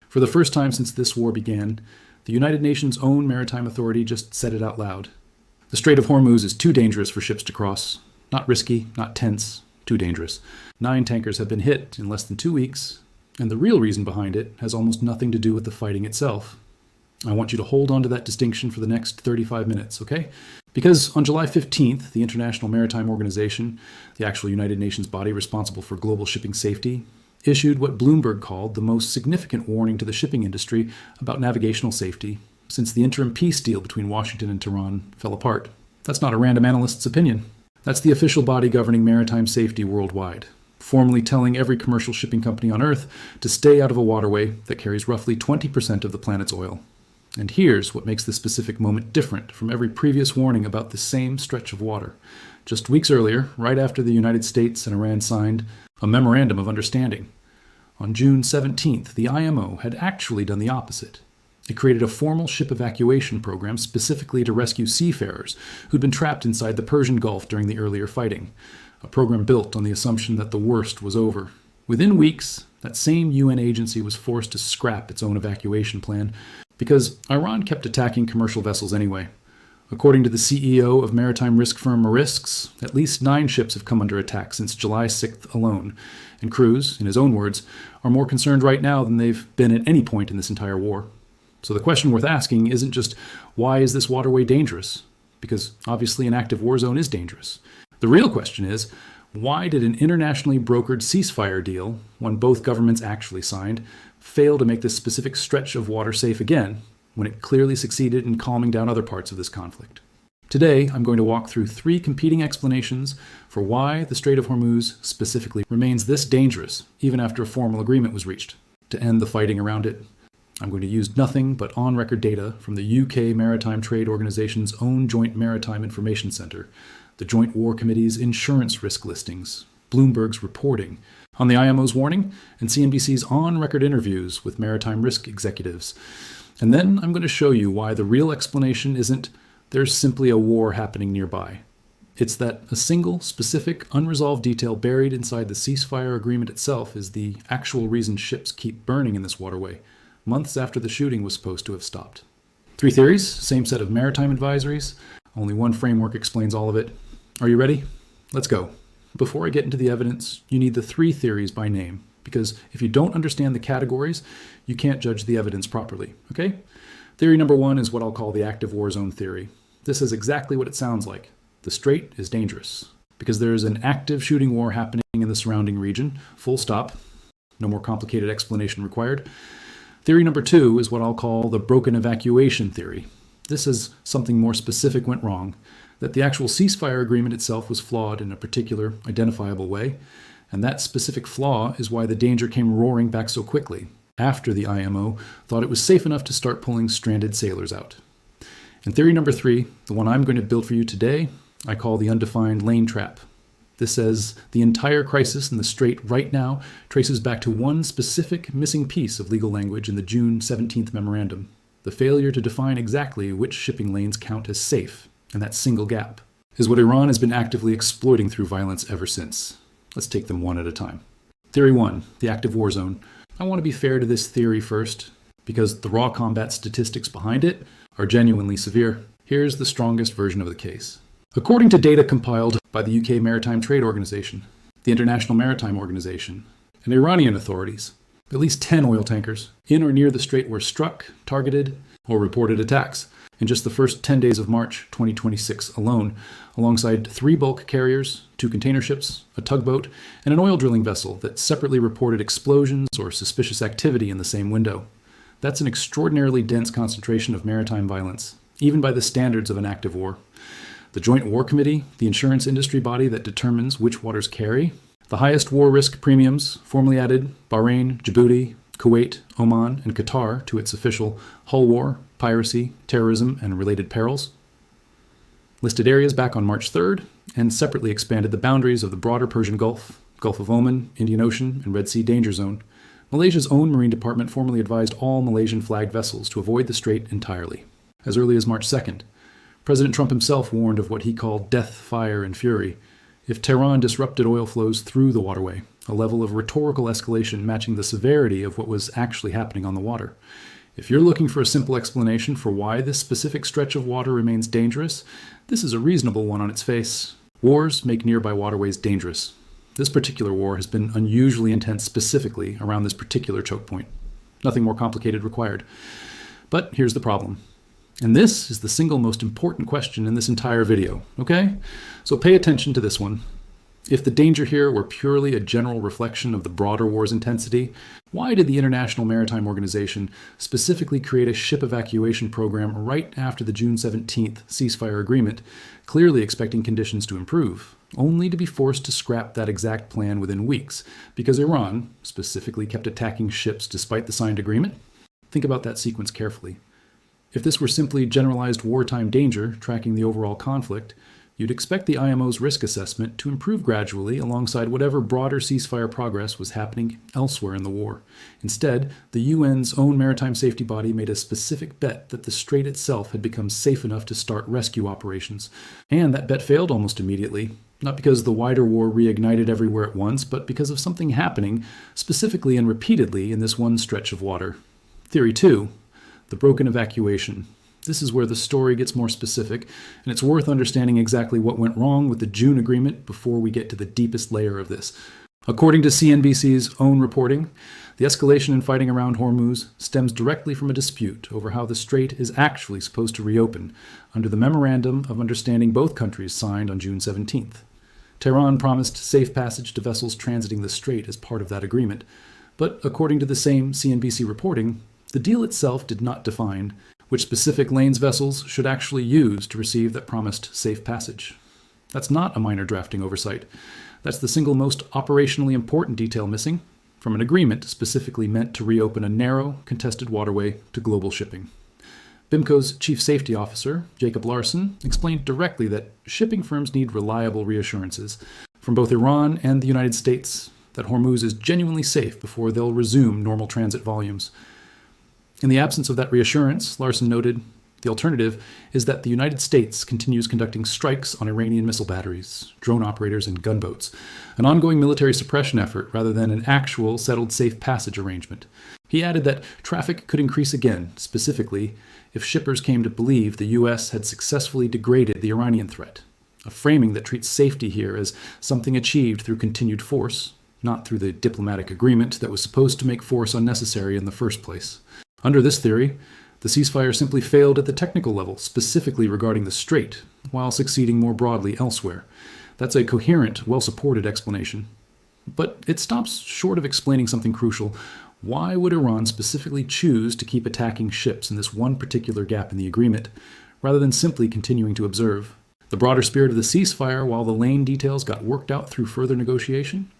For the first time since this war began, the United Nations' own maritime authority just said it out loud. The Strait of Hormuz is too dangerous for ships to cross. Not risky, not tense, too dangerous. 9 tankers have been hit in less than 2 weeks, and the real reason behind it has almost nothing to do with the fighting itself. I want you to hold on to that distinction for the next 35 minutes, okay? Because on July 15th, the International Maritime Organization, the actual United Nations body responsible for global shipping safety, issued what Bloomberg called the most significant warning to the shipping industry about navigational safety since the interim peace deal between Washington and Tehran fell apart. That's not a random analyst's opinion. That's the official body governing maritime safety worldwide, formally telling every commercial shipping company on Earth to stay out of a waterway that carries roughly 20% of the planet's oil. And here's what makes this specific moment different from every previous warning about the same stretch of water. Just weeks earlier, right after the United States and Iran signed a memorandum of understanding, on June 17th, the IMO had actually done the opposite. It created a formal ship evacuation program specifically to rescue seafarers who'd been trapped inside the Persian Gulf during the earlier fighting, a program built on the assumption that the worst was over. Within weeks, that same UN agency was forced to scrap its own evacuation plan because Iran kept attacking commercial vessels anyway. According to the CEO of maritime risk firm Marisks, at least 9 ships have come under attack since July 6th alone, and crews, in his own words, are more concerned right now than they've been at any point in this entire war. So the question worth asking isn't just, why is this waterway dangerous? Because obviously an active war zone is dangerous. The real question is, why did an internationally brokered ceasefire deal, one both governments actually signed, fail to make this specific stretch of water safe again, when it clearly succeeded in calming down other parts of this conflict? Today, I'm going to walk through 3 competing explanations for why the Strait of Hormuz specifically remains this dangerous, even after a formal agreement was reached to end the fighting around it. I'm going to use nothing but on-record data from the UK Maritime Trade Organization's own Joint Maritime Information Centre, the Joint War Committee's insurance risk listings, Bloomberg's reporting on the IMO's warning, and CNBC's on-record interviews with maritime risk executives. And then I'm going to show you why the real explanation isn't there's simply a war happening nearby. It's that a single, specific, unresolved detail buried inside the ceasefire agreement itself is the actual reason ships keep burning in this waterway, months after the shooting was supposed to have stopped. 3 theories, same set of maritime advisories, only one framework explains all of it. Are you ready? Let's go. Before I get into the evidence, you need the 3 theories by name, because if you don't understand the categories, you can't judge the evidence properly, okay? Theory number 1 is what I'll call the active war zone theory. This is exactly what it sounds like. The strait is dangerous, because there is an active shooting war happening in the surrounding region, full stop. No more complicated explanation required. Theory number 2 is what I'll call the broken evacuation theory. This is something more specific went wrong, that the actual ceasefire agreement itself was flawed in a particular, identifiable way, and that specific flaw is why the danger came roaring back so quickly, after the IMO thought it was safe enough to start pulling stranded sailors out. And theory number 3, the one I'm going to build for you today, I call the Undefined Lane Trap. This says the entire crisis in the Strait right now traces back to one specific missing piece of legal language in the June 17th memorandum, the failure to define exactly which shipping lanes count as safe, and that single gap is what Iran has been actively exploiting through violence ever since. Let's take them one at a time. Theory 1, the active war zone. I want to be fair to this theory first, because the raw combat statistics behind it are genuinely severe. Here's the strongest version of the case. According to data compiled by the UK Maritime Trade Organization, the International Maritime Organization, and Iranian authorities, at least 10 oil tankers in or near the strait were struck, targeted, or reported attacks in just the first 10 days of March 2026 alone, alongside 3 bulk carriers, 2 container ships, a tugboat, and an oil drilling vessel that separately reported explosions or suspicious activity in the same window. That's an extraordinarily dense concentration of maritime violence, even by the standards of an active war. The Joint War Committee, the insurance industry body that determines which waters carry the highest war risk premiums, formally added Bahrain, Djibouti, Kuwait, Oman, and Qatar to its official hull war, piracy, terrorism, and related perils. Listed areas back on March 3rd, and separately expanded the boundaries of the broader Persian Gulf, Gulf of Oman, Indian Ocean, and Red Sea danger zone. Malaysia's own Marine Department formally advised all Malaysian-flagged vessels to avoid the strait entirely. As early as March 2nd, President Trump himself warned of what he called death, fire, and fury if Tehran disrupted oil flows through the waterway, a level of rhetorical escalation matching the severity of what was actually happening on the water. If you're looking for a simple explanation for why this specific stretch of water remains dangerous, this is a reasonable one on its face. Wars make nearby waterways dangerous. This particular war has been unusually intense specifically around this particular choke point. Nothing more complicated required. But here's the problem. And this is the single most important question in this entire video, okay? So pay attention to this one. If the danger here were purely a general reflection of the broader war's intensity, why did the International Maritime Organization specifically create a ship evacuation program right after the June 17th ceasefire agreement, clearly expecting conditions to improve, only to be forced to scrap that exact plan within weeks because Iran specifically kept attacking ships despite the signed agreement? Think about that sequence carefully. If this were simply generalized wartime danger tracking the overall conflict, you'd expect the IMO's risk assessment to improve gradually alongside whatever broader ceasefire progress was happening elsewhere in the war. Instead, the UN's own maritime safety body made a specific bet that the strait itself had become safe enough to start rescue operations. And that bet failed almost immediately, not because the wider war reignited everywhere at once, but because of something happening, specifically and repeatedly, in this one stretch of water. Theory 2, the broken evacuation. This is where the story gets more specific, and it's worth understanding exactly what went wrong with the June agreement before we get to the deepest layer of this. According to CNBC's own reporting, the escalation in fighting around Hormuz stems directly from a dispute over how the strait is actually supposed to reopen under the Memorandum of Understanding both countries signed on June 17th. Tehran promised safe passage to vessels transiting the strait as part of that agreement, but according to the same CNBC reporting, the deal itself did not define which specific lanes vessels should actually use to receive that promised safe passage. That's not a minor drafting oversight. That's the single most operationally important detail missing from an agreement specifically meant to reopen a narrow, contested waterway to global shipping. BIMCO's chief safety officer, Jacob Larson, explained directly that shipping firms need reliable reassurances from both Iran and the United States that Hormuz is genuinely safe before they'll resume normal transit volumes. In the absence of that reassurance, Larson noted, the alternative is that the United States continues conducting strikes on Iranian missile batteries, drone operators, and gunboats, an ongoing military suppression effort rather than an actual settled safe passage arrangement. He added that traffic could increase again, specifically if shippers came to believe the U.S. had successfully degraded the Iranian threat, a framing that treats safety here as something achieved through continued force, not through the diplomatic agreement that was supposed to make force unnecessary in the first place. Under this theory, the ceasefire simply failed at the technical level, specifically regarding the strait, while succeeding more broadly elsewhere. That's a coherent, well-supported explanation. But it stops short of explaining something crucial. Why would Iran specifically choose to keep attacking ships in this one particular gap in the agreement, rather than simply continuing to observe? The broader spirit of the ceasefire while the lane details got worked out through further negotiation?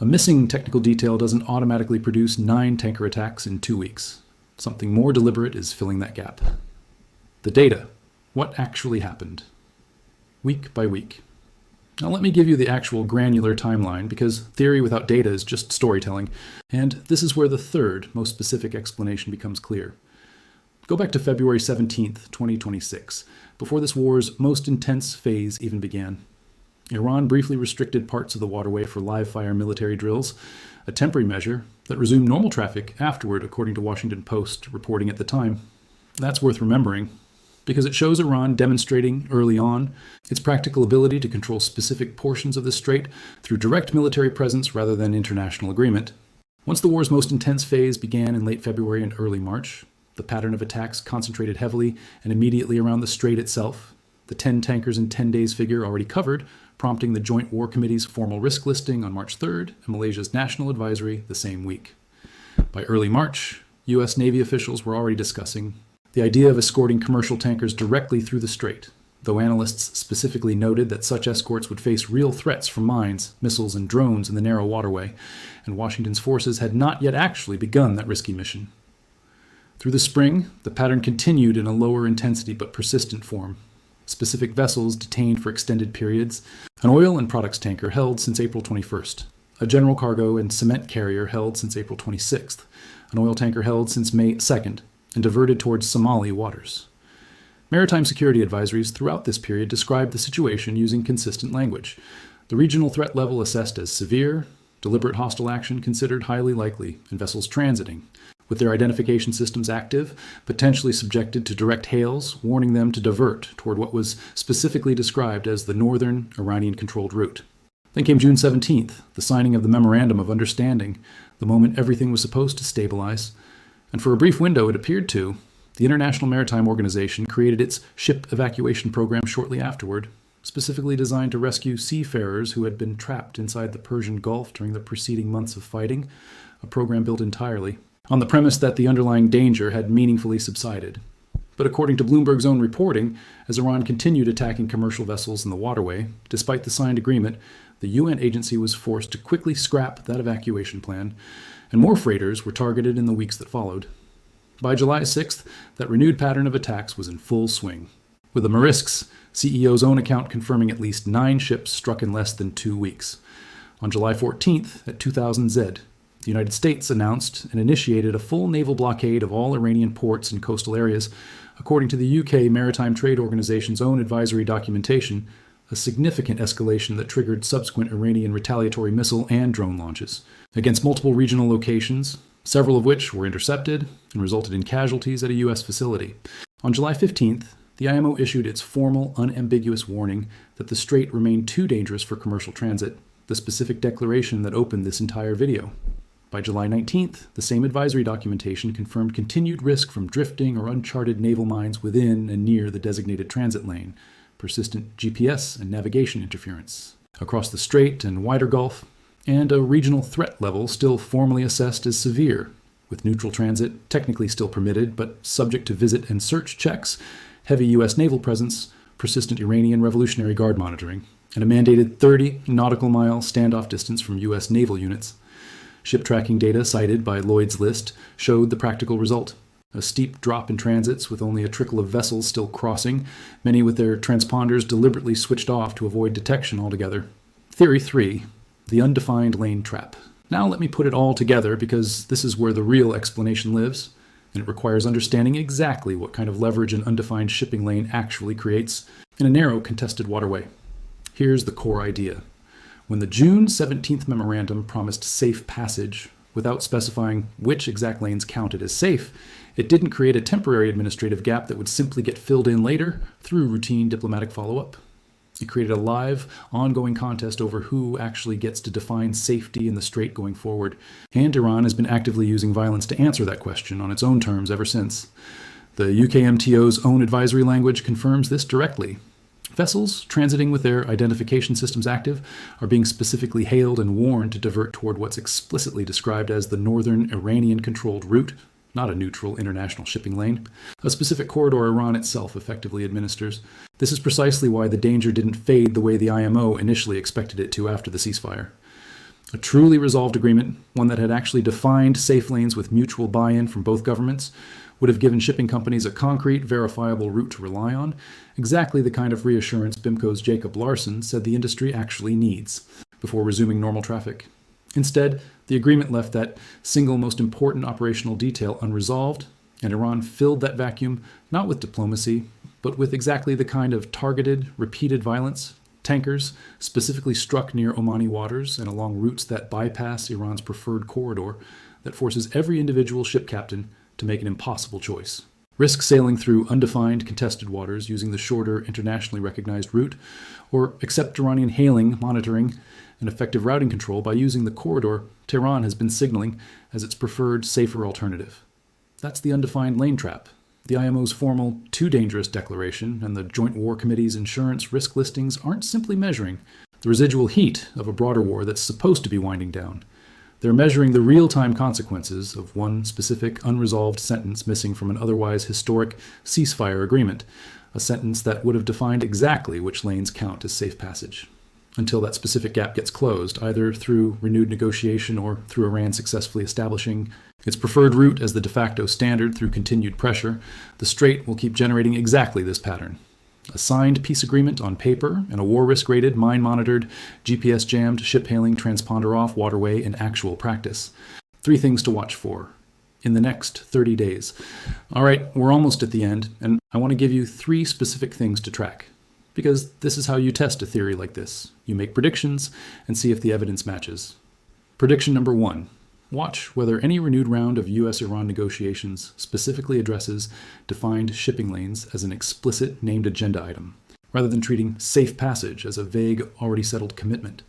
A missing technical detail doesn't automatically produce 9 tanker attacks in 2 weeks. Something more deliberate is filling that gap. The data. What actually happened? Week by week. Now let me give you the actual granular timeline, because theory without data is just storytelling, and this is where the third, most specific explanation becomes clear. Go back to February 17th, 2026, before this war's most intense phase even began. Iran briefly restricted parts of the waterway for live-fire military drills, a temporary measure that resumed normal traffic afterward, according to Washington Post reporting at the time. That's worth remembering, because it shows Iran demonstrating early on its practical ability to control specific portions of the strait through direct military presence rather than international agreement. Once the war's most intense phase began in late February and early March, the pattern of attacks concentrated heavily and immediately around the strait itself, the 10 tankers in 10 days figure already covered, prompting the Joint War Committee's formal risk listing on March 3rd and Malaysia's national advisory the same week. By early March, U.S. Navy officials were already discussing the idea of escorting commercial tankers directly through the strait, though analysts specifically noted that such escorts would face real threats from mines, missiles, and drones in the narrow waterway, and Washington's forces had not yet actually begun that risky mission. Through the spring, the pattern continued in a lower intensity but persistent form. Specific vessels detained for extended periods, an oil and products tanker held since April 21st, a general cargo and cement carrier held since April 26th, an oil tanker held since May 2nd, and diverted towards Somali waters. Maritime security advisories throughout this period described the situation using consistent language. The regional threat level assessed as severe, deliberate hostile action considered highly likely, and vessels transiting, with their identification systems active, potentially subjected to direct hails, warning them to divert toward what was specifically described as the northern Iranian-controlled route. Then came June 17th, the signing of the Memorandum of Understanding, the moment everything was supposed to stabilize. And for a brief window, it appeared to. The International Maritime Organization created its ship evacuation program shortly afterward, specifically designed to rescue seafarers who had been trapped inside the Persian Gulf during the preceding months of fighting, a program built entirely on the premise that the underlying danger had meaningfully subsided. But according to Bloomberg's own reporting, as Iran continued attacking commercial vessels in the waterway, despite the signed agreement, the UN agency was forced to quickly scrap that evacuation plan, and more freighters were targeted in the weeks that followed. By July 6th, that renewed pattern of attacks was in full swing, with the Maersk's CEO's own account confirming at least 9 ships struck in less than 2 weeks. On July 14th, at 2000 Z, the United States announced and initiated a full naval blockade of all Iranian ports and coastal areas, according to the UK Maritime Trade Organization's own advisory documentation, a significant escalation that triggered subsequent Iranian retaliatory missile and drone launches against multiple regional locations, several of which were intercepted and resulted in casualties at a U.S. facility. On July 15th, the IMO issued its formal, unambiguous warning that the strait remained too dangerous for commercial transit, the specific declaration that opened this entire video. By July 19th, the same advisory documentation confirmed continued risk from drifting or uncharted naval mines within and near the designated transit lane, persistent GPS and navigation interference across the strait and wider Gulf, and a regional threat level still formally assessed as severe, with neutral transit technically still permitted but subject to visit and search checks, heavy U.S. naval presence, persistent Iranian Revolutionary Guard monitoring, and a mandated 30 nautical mile standoff distance from U.S. naval units. Ship tracking data cited by Lloyd's List showed the practical result: a steep drop in transits with only a trickle of vessels still crossing, many with their transponders deliberately switched off to avoid detection altogether. Theory 3. The Undefined Lane Trap. Now let me put it all together, because this is where the real explanation lives, and it requires understanding exactly what kind of leverage an undefined shipping lane actually creates in a narrow, contested waterway. Here's the core idea. When the June 17th memorandum promised safe passage, without specifying which exact lanes counted as safe, it didn't create a temporary administrative gap that would simply get filled in later through routine diplomatic follow-up. It created a live, ongoing contest over who actually gets to define safety in the strait going forward, and Iran has been actively using violence to answer that question on its own terms ever since. The UKMTO's own advisory language confirms this directly. Vessels transiting with their identification systems active are being specifically hailed and warned to divert toward what's explicitly described as the northern Iranian-controlled route, not a neutral international shipping lane, a specific corridor Iran itself effectively administers. This is precisely why the danger didn't fade the way the IMO initially expected it to after the ceasefire. A truly resolved agreement, one that had actually defined safe lanes with mutual buy-in from both governments, would have given shipping companies a concrete, verifiable route to rely on, exactly the kind of reassurance BIMCO's Jacob Larson said the industry actually needs before resuming normal traffic. Instead, the agreement left that single most important operational detail unresolved, and Iran filled that vacuum not with diplomacy, but with exactly the kind of targeted, repeated violence, tankers specifically struck near Omani waters and along routes that bypass Iran's preferred corridor, that forces every individual ship captain to make an impossible choice. Risk sailing through undefined, contested waters using the shorter, internationally recognized route, or accept Iranian hailing, monitoring, and effective routing control by using the corridor Tehran has been signaling as its preferred, safer alternative. That's the Undefined Lane Trap. The IMO's formal too dangerous declaration and the Joint War Committee's insurance risk listings aren't simply measuring the residual heat of a broader war that's supposed to be winding down. They're measuring the real-time consequences of one specific unresolved sentence missing from an otherwise historic ceasefire agreement, a sentence that would have defined exactly which lanes count as safe passage. Until that specific gap gets closed, either through renewed negotiation or through Iran successfully establishing its preferred route as the de facto standard through continued pressure, the strait will keep generating exactly this pattern. A signed peace agreement on paper and a war risk-rated, mine-monitored, GPS-jammed, ship-hailing, transponder-off waterway in actual practice. 3 things to watch for in the next 30 days. All right, we're almost at the end, and I want to give you 3 specific things to track, because this is how you test a theory like this. You make predictions and see if the evidence matches. Prediction number 1. Watch whether any renewed round of U.S.-Iran negotiations specifically addresses defined shipping lanes as an explicit named agenda item, rather than treating safe passage as a vague, already settled commitment.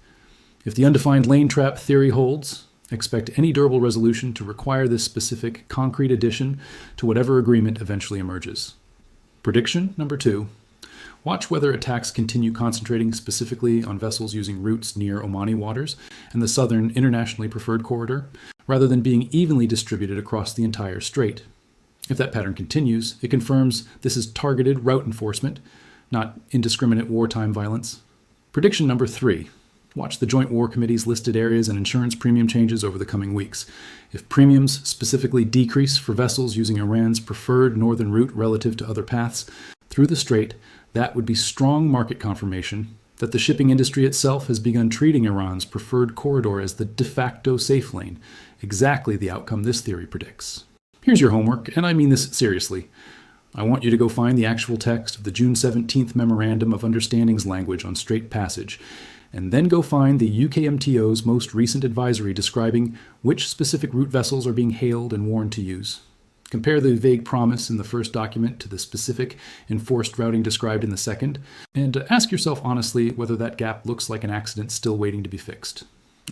If the undefined lane trap theory holds, expect any durable resolution to require this specific, concrete addition to whatever agreement eventually emerges. Prediction number 2. Watch whether attacks continue concentrating specifically on vessels using routes near Omani waters and the southern internationally preferred corridor, rather than being evenly distributed across the entire strait. If that pattern continues, it confirms this is targeted route enforcement, not indiscriminate wartime violence. Prediction number 3. Watch the Joint War Committee's listed areas and insurance premium changes over the coming weeks. If premiums specifically decrease for vessels using Iran's preferred northern route relative to other paths through the strait, that would be strong market confirmation that the shipping industry itself has begun treating Iran's preferred corridor as the de facto safe lane, exactly the outcome this theory predicts. Here's your homework, and I mean this seriously. I want you to go find the actual text of the June 17th Memorandum of Understanding's language on strait passage, and then go find the UKMTO's most recent advisory describing which specific route vessels are being hailed and warned to use. Compare the vague promise in the first document to the specific enforced routing described in the second, and ask yourself honestly whether that gap looks like an accident still waiting to be fixed,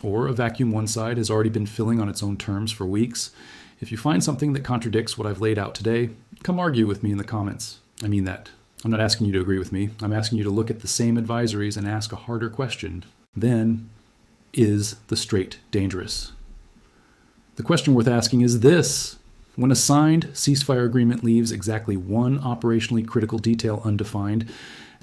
or a vacuum one side has already been filling on its own terms for weeks. If you find something that contradicts what I've laid out today, come argue with me in the comments. I mean that. I'm not asking you to agree with me. I'm asking you to look at the same advisories and ask a harder question. Then, is the strait dangerous? The question worth asking is this. When a signed ceasefire agreement leaves exactly one operationally critical detail undefined,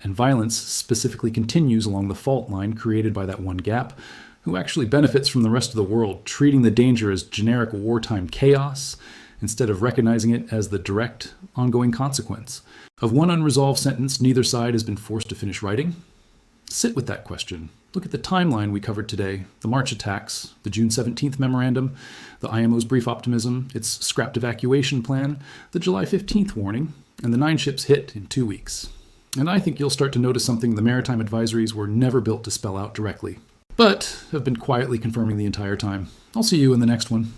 and violence specifically continues along the fault line created by that one gap, who actually benefits from the rest of the world treating the danger as generic wartime chaos instead of recognizing it as the direct, ongoing consequence of one unresolved sentence neither side has been forced to finish writing? Sit with that question. Look at the timeline we covered today, the March attacks, the June 17th memorandum, the IMO's brief optimism, its scrapped evacuation plan, the July 15th warning, and the 9 ships hit in 2 weeks. And I think you'll start to notice something the maritime advisories were never built to spell out directly, but have been quietly confirming the entire time. I'll see you in the next one.